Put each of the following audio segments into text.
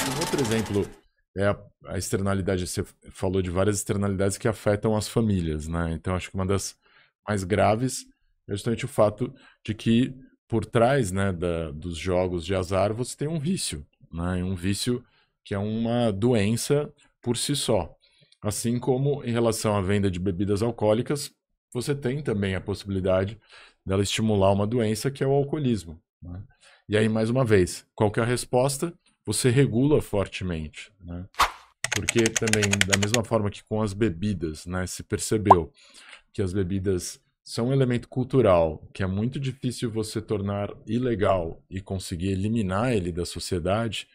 Um outro exemplo é a externalidade. Você falou de várias externalidades que afetam as famílias, né? Então, acho que uma das mais graves é justamente o fato de que por trás, né, dos jogos de azar você tem um vício, né? Um vício que é uma doença por si só. Assim como em relação à venda de bebidas alcoólicas, você tem também a possibilidade dela estimular uma doença que é o alcoolismo, né? E aí, mais uma vez, qual que é a resposta? Você regula fortemente, né? Porque também, da mesma forma que com as bebidas, né, se percebeu que as bebidas são um elemento cultural, que é muito difícil você tornar ilegal e conseguir eliminar ele da sociedade,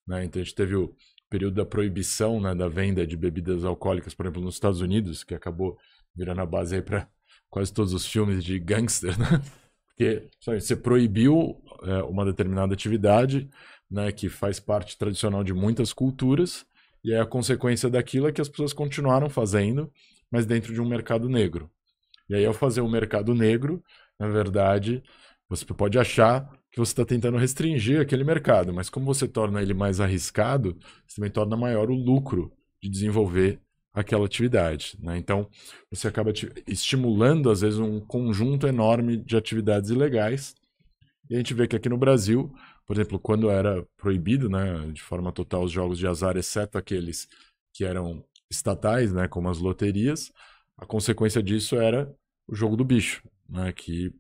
né? Então a gente teve o período da proibição, né, da venda de bebidas alcoólicas, por exemplo, nos Estados Unidos, que acabou virando a base aí para quase todos os filmes de gangster, né? Porque sabe, você proibiu uma determinada atividade, né, que faz parte tradicional de muitas culturas, e aí a consequência daquilo é que as pessoas continuaram fazendo, mas dentro de um mercado negro. E aí, ao fazer um mercado negro, na verdade, você pode achar que você está tentando restringir aquele mercado, mas como você torna ele mais arriscado, você também torna maior o lucro de desenvolver aquela atividade, né? Então, você acaba estimulando, às vezes, um conjunto enorme de atividades ilegais. E a gente vê que aqui no Brasil, por exemplo, quando era proibido, né, de forma total os jogos de azar, exceto aqueles que eram estatais, né, como as loterias, a consequência disso era o jogo do bicho, né, que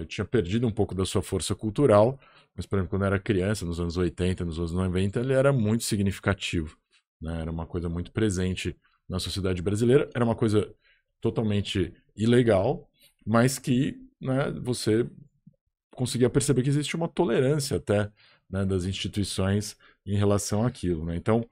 tinha perdido um pouco da sua força cultural, mas, por exemplo, quando era criança, nos anos 80, nos anos 90, ele era muito significativo, né, era uma coisa muito presente na sociedade brasileira, era uma coisa totalmente ilegal, mas que, né, você conseguia perceber que existe uma tolerância até, né, das instituições em relação àquilo, né? Então,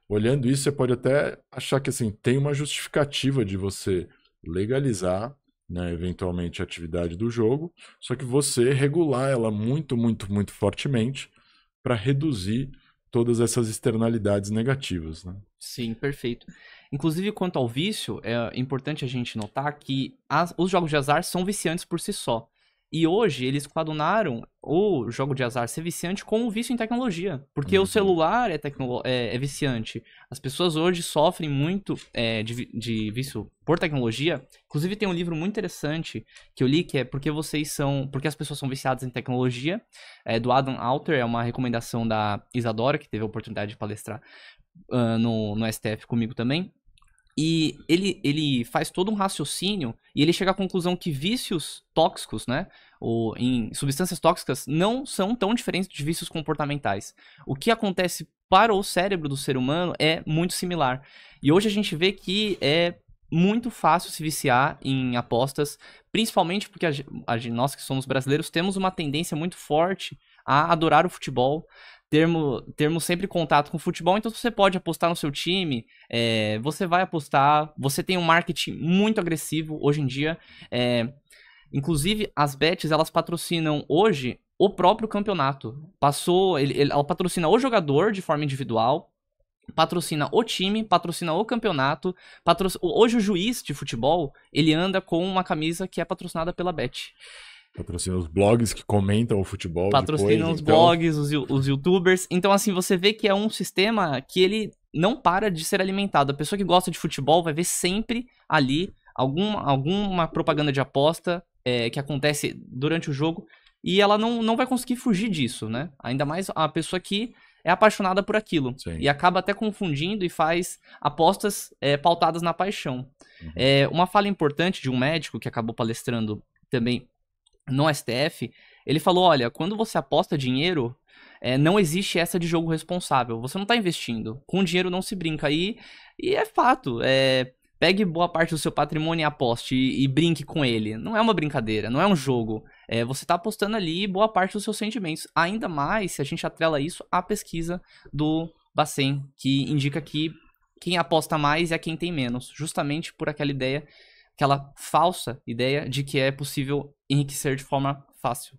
olhando isso, você pode até achar que assim tem uma justificativa de você legalizar, né, eventualmente a atividade do jogo, só que você regular ela muito, muito, muito fortemente para reduzir todas essas externalidades negativas, né? Sim, perfeito. Inclusive, quanto ao vício, é importante a gente notar que os jogos de azar são viciantes por si só. E hoje eles coadunaram o jogo de azar ser viciante com o vício em tecnologia. Porque o Uhum. celular é viciante. As pessoas hoje sofrem muito de vício por tecnologia. Inclusive tem um livro muito interessante que eu li que é Porque as pessoas são viciadas em tecnologia. É do Adam Alter, é uma recomendação da Isadora, que teve a oportunidade de palestrar no STF comigo também. E ele faz todo um raciocínio e ele chega à conclusão que vícios tóxicos, né, ou em substâncias tóxicas, não são tão diferentes de vícios comportamentais. O que acontece para o cérebro do ser humano é muito similar. E hoje a gente vê que é muito fácil se viciar em apostas, principalmente porque nós que somos brasileiros temos uma tendência muito forte a adorar o futebol, termos sempre contato com o futebol, então você pode apostar no seu time, você vai apostar, você tem um marketing muito agressivo hoje em dia, inclusive as bets elas patrocinam hoje o próprio campeonato, ela patrocina o jogador de forma individual, patrocina o time, patrocina o campeonato, hoje o juiz de futebol, ele anda com uma camisa que é patrocinada pela Bet. Patrocina os blogs que comentam o futebol depois, Patrocinam os então. blogs, os youtubers. Então, assim, você vê que é um sistema que ele não para de ser alimentado. A pessoa que gosta de futebol vai ver sempre ali alguma propaganda de aposta que acontece durante o jogo e ela não vai conseguir fugir disso, né? Ainda mais a pessoa que é apaixonada por aquilo. Sim. E acaba até confundindo e faz apostas pautadas na paixão. Uhum. Uma fala importante de um médico que acabou palestrando também no STF, ele falou, olha, quando você aposta dinheiro, não existe essa de jogo responsável. Você não está investindo. Com dinheiro não se brinca. E é fato. Pegue boa parte do seu patrimônio e aposte e brinque com ele. Não é uma brincadeira, não é um jogo. Você está apostando ali boa parte dos seus sentimentos. Ainda mais se a gente atrela isso à pesquisa do Bacen, que indica que quem aposta mais é quem tem menos. Justamente por aquela falsa ideia de que é possível enriquecer de forma fácil.